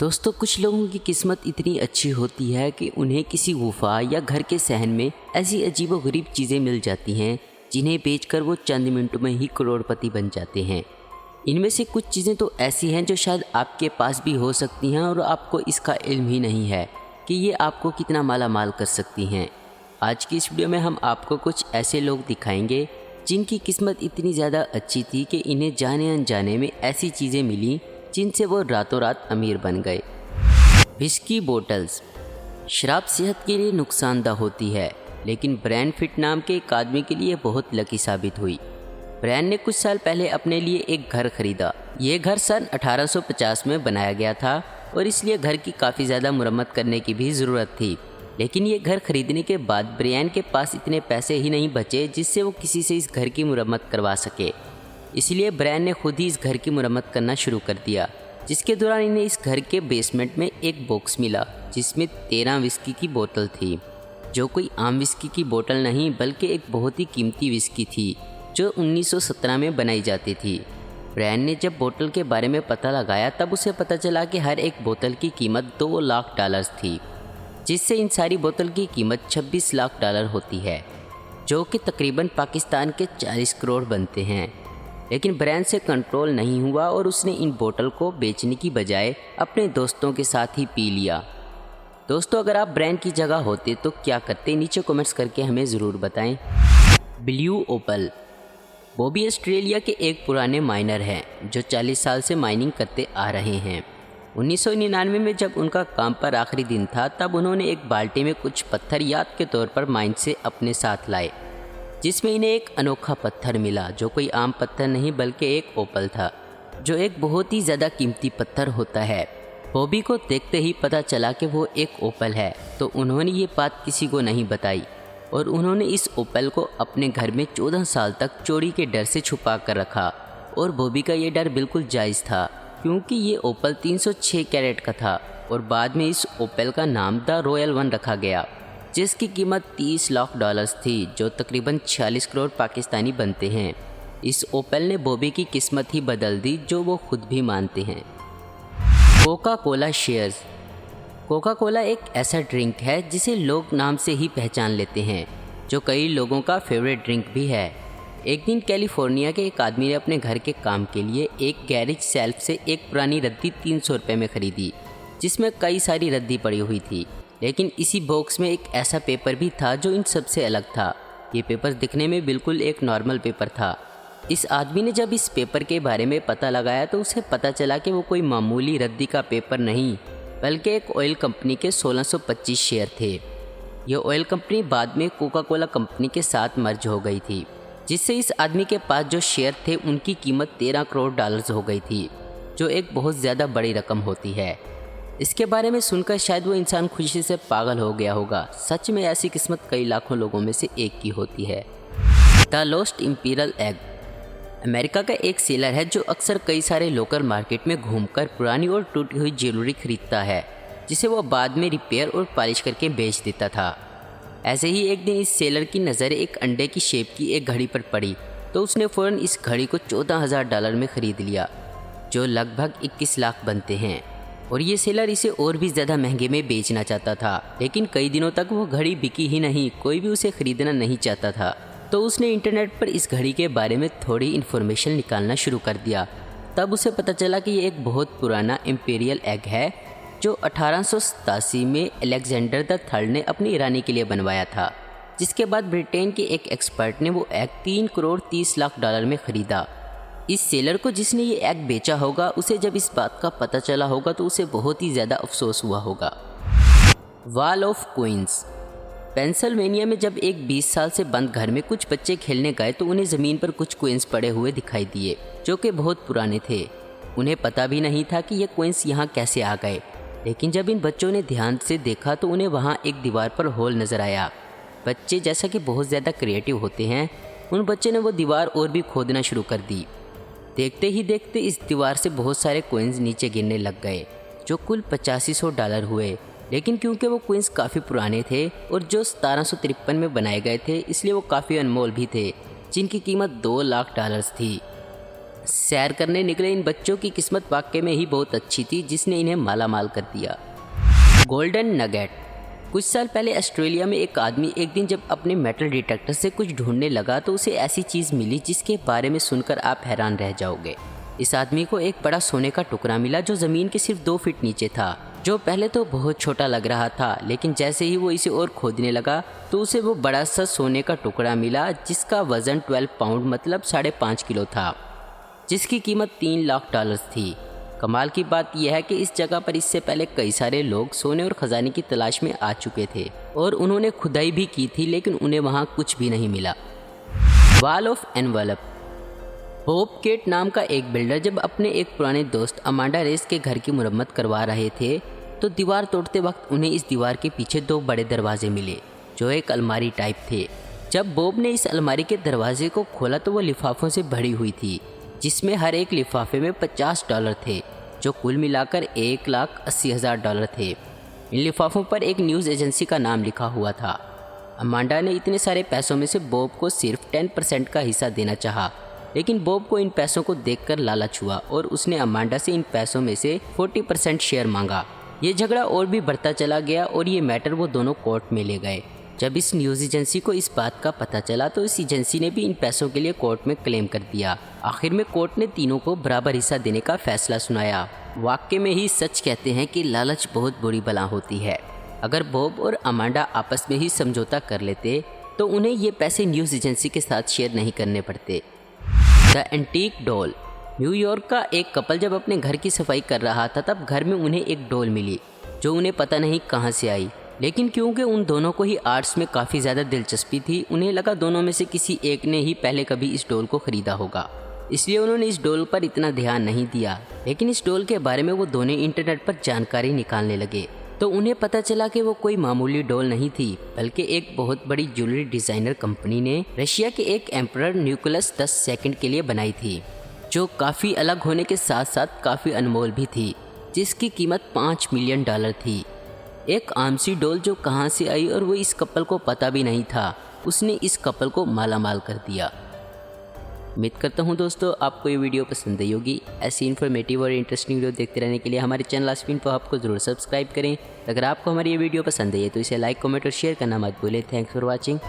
दोस्तों, कुछ लोगों की किस्मत इतनी अच्छी होती है कि उन्हें किसी गुफा या घर के सहन में ऐसी अजीबोगरीब चीज़ें मिल जाती हैं जिन्हें बेचकर वो चंद मिनटों में ही करोड़पति बन जाते हैं। इनमें से कुछ चीज़ें तो ऐसी हैं जो शायद आपके पास भी हो सकती हैं और आपको इसका इल्म ही नहीं है कि ये आपको कितना माला माल कर सकती हैं। आज की इस वीडियो में हम आपको कुछ ऐसे लोग दिखाएंगे जिनकी किस्मत इतनी ज़्यादा अच्छी थी कि इन्हें जाने अनजाने में ऐसी चीज़ें मिली जिनसे वो रातों रात अमीर बन गए। Whisky bottles. शराब सेहत के लिए नुकसानदा होती है, लेकिन ब्रैन फिट नाम के एक आदमी के लिए बहुत लकी साबित हुई। ब्रैन ने कुछ साल पहले अपने लिए एक घर खरीदा। ये घर सन 1850 में बनाया गया था और इसलिए घर की काफ़ी ज़्यादा मुरम्मत करने की भी ज़रूरत थी। लेकिन ये घर खरीदने के बाद ब्रैन के पास इतने पैसे ही नहीं बचे जिससे वो किसी से इस घर की मुरम्मत करवा सके। इसलिए ब्रैन ने खुद ही इस घर की मुरम्मत करना शुरू कर दिया, जिसके दौरान इन्हें इस घर के बेसमेंट में एक बॉक्स मिला जिसमें 13 विस्की की बोतल थी, जो कोई आम विस्की की बोतल नहीं बल्कि एक बहुत ही कीमती विस्की थी जो 1917 में बनाई जाती थी। ब्रैन ने जब बोतल के बारे में पता लगाया तब उसे पता चला कि हर एक बोतल की कीमत $2 लाख थी, जिससे इन सारी बोतल की कीमत $26 लाख होती है, जो कि तकरीबन पाकिस्तान के 40 करोड़ बनते हैं। लेकिन ब्रैन से कंट्रोल नहीं हुआ और उसने इन बोतल को बेचने की बजाय अपने दोस्तों के साथ ही पी लिया। दोस्तों, अगर आप ब्रैन की जगह होते तो क्या करते? नीचे कमेंट्स करके हमें ज़रूर बताएं। ब्लू ओपल। बॉबी ऑस्ट्रेलिया के एक पुराने माइनर हैं जो 40 साल से माइनिंग करते आ रहे हैं। 1999 में जब उनका काम पर आखिरी दिन था तब उन्होंने एक बाल्टी में कुछ पत्थर याद के तौर पर माइन से अपने साथ लाए, जिसमें इन्हें एक अनोखा पत्थर मिला जो कोई आम पत्थर नहीं बल्कि एक ओपल था, जो एक बहुत ही ज़्यादा कीमती पत्थर होता है। बॉबी को देखते ही पता चला कि वो एक ओपल है, तो उन्होंने ये बात किसी को नहीं बताई और उन्होंने इस ओपल को अपने घर में 14 साल तक चोरी के डर से छुपा कर रखा। और बॉबी का ये डर बिल्कुल जायज़ था, क्योंकि ये ओपल 306 कैरेट का था और बाद में इस ओपल का नाम द रॉयल वन रखा गया, जिसकी कीमत $30 लाख थी, जो तकरीबन 46 करोड़ पाकिस्तानी बनते हैं। इस ओपल ने बॉबी की किस्मत ही बदल दी, जो वो खुद भी मानते हैं। Coca Cola shares. Coca Cola एक ऐसा ड्रिंक है जिसे लोग नाम से ही पहचान लेते हैं, जो कई लोगों का फेवरेट ड्रिंक भी है। एक दिन कैलिफोर्निया के एक आदमी ने अपने घर के काम के लिए एक गैरेज सेल्फ से एक पुरानी रद्दी 300 रुपये में ख़रीदी, जिसमें कई सारी रद्दी पड़ी हुई थी। लेकिन इसी बॉक्स में एक ऐसा पेपर भी था जो इन सबसे अलग था। ये पेपर दिखने में बिल्कुल एक नॉर्मल पेपर था। इस आदमी ने जब इस पेपर के बारे में पता लगाया तो उसे पता चला कि वो कोई मामूली रद्दी का पेपर नहीं बल्कि एक ऑयल कंपनी के 1625 शेयर थे। ये ऑयल कंपनी बाद में कोका कोला कंपनी के साथ मर्ज हो गई थी, जिससे इस आदमी के पास जो शेयर थे उनकी कीमत $13 करोड़ हो गई थी, जो एक बहुत ज़्यादा बड़ी रकम होती है। इसके बारे में सुनकर शायद वो इंसान खुशी से पागल हो गया होगा। सच में ऐसी किस्मत कई लाखों लोगों में से एक की होती है। The lost imperial egg. America का एक सेलर है जो अक्सर कई सारे लोकल मार्केट में घूमकर पुरानी और टूटी हुई ज्वेलरी खरीदता है, जिसे वो बाद में रिपेयर और पॉलिश करके बेच देता था। ऐसे ही एक दिन इस सेलर की नज़र एक अंडे की शेप की एक घड़ी पर पड़ी, तो उसने फ़ौरन इस घड़ी को $14,000 में ख़रीद लिया, जो लगभग 21 लाख बनते हैं। और ये सेलर इसे और भी ज़्यादा महंगे में बेचना चाहता था, लेकिन कई दिनों तक वो घड़ी बिकी ही नहीं, कोई भी उसे ख़रीदना नहीं चाहता था। तो उसने इंटरनेट पर इस घड़ी के बारे में थोड़ी इन्फॉर्मेशन निकालना शुरू कर दिया। तब उसे पता चला कि ये एक बहुत पुराना इंपीरियल एग है जो 1887 में अलेक्जेंडर द थर्ड ने अपनी रानी के लिए बनवाया था, जिसके बाद ब्रिटेन के एक एक्सपर्ट ने वो एग $3 करोड़ 30 लाख में ख़रीदा। इस सेलर को जिसने ये एग बेचा होगा उसे जब इस बात का पता चला होगा तो उसे बहुत ही ज़्यादा अफसोस हुआ होगा। Wall of queen's. पेंसिल्वेनिया में जब एक 20 साल से बंद घर में कुछ बच्चे खेलने गए तो उन्हें ज़मीन पर कुछ क्वींस पड़े हुए दिखाई दिए, जो कि बहुत पुराने थे। उन्हें पता भी नहीं था कि ये क्वींस यहाँ कैसे आ गए, लेकिन जब इन बच्चों ने ध्यान से देखा तो उन्हें वहाँ एक दीवार पर होल नज़र आया। बच्चे जैसा कि बहुत ज़्यादा क्रिएटिव होते हैं, उन बच्चों ने वो दीवार और भी खोदना शुरू कर दी। देखते ही देखते इस दीवार से बहुत सारे कॉइन्स नीचे गिरने लग गए, जो कुल $8500 हुए। लेकिन क्योंकि वो कॉइन्स काफ़ी पुराने थे और जो 1753 में बनाए गए थे, इसलिए वो काफ़ी अनमोल भी थे, जिनकी कीमत $2 लाख थी। सैर करने निकले इन बच्चों की किस्मत वाकई में ही बहुत अच्छी थी, जिसने इन्हें माला माल कर दिया। Golden nugget. कुछ साल पहले ऑस्ट्रेलिया में एक आदमी एक दिन जब अपने मेटल डिटेक्टर से कुछ ढूंढने लगा तो उसे ऐसी चीज़ मिली जिसके बारे में सुनकर आप हैरान रह जाओगे। इस आदमी को एक बड़ा सोने का टुकड़ा मिला जो ज़मीन के सिर्फ 2 फीट नीचे था, जो पहले तो बहुत छोटा लग रहा था, लेकिन जैसे ही वो इसे और खोदने लगा तो उसे वो बड़ा सा सोने का टुकड़ा मिला जिसका वज़न 12 पाउंड मतलब 5.5 किलो था, जिसकी कीमत $3 लाख थी। कमाल की बात यह है कि इस जगह पर इससे पहले कई सारे लोग सोने और खजाने की तलाश में आ चुके थे और उन्होंने खुदाई भी की थी, लेकिन उन्हें वहाँ कुछ भी नहीं मिला। Wall of envelope. Bob Kate नाम का एक बिल्डर जब अपने एक पुराने दोस्त अमांडा रेस के घर की मुरम्मत करवा रहे थे तो दीवार तोड़ते वक्त उन्हें इस दीवार के पीछे 2 बड़े दरवाजे मिले जो एक अलमारी टाइप थे। जब बॉब ने इस अलमारी के दरवाजे को खोला तो वो लिफाफों से भरी हुई थी, जिसमें हर एक लिफाफे में $50 थे, जो कुल मिलाकर $1,80,000 थे। इन लिफाफों पर एक न्यूज़ एजेंसी का नाम लिखा हुआ था। अमांडा ने इतने सारे पैसों में से बॉब को सिर्फ 10% का हिस्सा देना चाहा, लेकिन बॉब को इन पैसों को देखकर लालच हुआ और उसने अमांडा से इन पैसों में से 40% शेयर मांगा। ये झगड़ा और भी बढ़ता चला गया और ये मैटर वो दोनों कोर्ट में ले गए। जब इस न्यूज़ एजेंसी को इस बात का पता चला तो इस एजेंसी ने भी इन पैसों के लिए कोर्ट में क्लेम कर दिया। आखिर में कोर्ट ने तीनों को बराबर हिस्सा देने का फैसला सुनाया। वाकई में ही सच कहते हैं कि लालच बहुत बुरी बला होती है। अगर बॉब और अमांडा आपस में ही समझौता कर लेते तो उन्हें ये पैसे न्यूज़ एजेंसी के साथ शेयर नहीं करने पड़ते। The antique doll. न्यूयॉर्क का एक कपल जब अपने घर की सफाई कर रहा था तब घर में उन्हें एक डॉल मिली जो उन्हें पता नहीं कहाँ से आई, लेकिन क्योंकि उन दोनों को ही आर्ट्स में काफ़ी ज़्यादा दिलचस्पी थी, उन्हें लगा दोनों में से किसी एक ने ही पहले कभी इस डॉल को ख़रीदा होगा, इसलिए उन्होंने इस डॉल पर इतना ध्यान नहीं दिया। लेकिन इस डॉल के बारे में वो दोनों इंटरनेट पर जानकारी निकालने लगे तो उन्हें पता चला कि वो कोई मामूली डॉल नहीं थी, बल्कि एक बहुत बड़ी ज्वेलरी डिज़ाइनर कंपनी ने रशिया के एक एम्परर निकोलस 10 के लिए बनाई थी, जो काफ़ी अलग होने के साथ साथ काफ़ी अनमोल भी थी, जिसकी कीमत $5 मिलियन थी। एक आम सी डॉल जो कहाँ से आई और वो इस कपल को पता भी नहीं था, उसने इस कपल को माला माल कर दिया। उम्मीद करता हूँ दोस्तों आपको ये वीडियो पसंद आई होगी। ऐसी इन्फॉर्मेटिव और इंटरेस्टिंग वीडियो देखते रहने के लिए हमारे चैनल आस्पिन को आपको ज़रूर सब्सक्राइब करें। अगर आपको हमारी ये वीडियो पसंद आई है तो इसे लाइक, कमेंट और शेयर करना मत भूलें। Thanks for watching.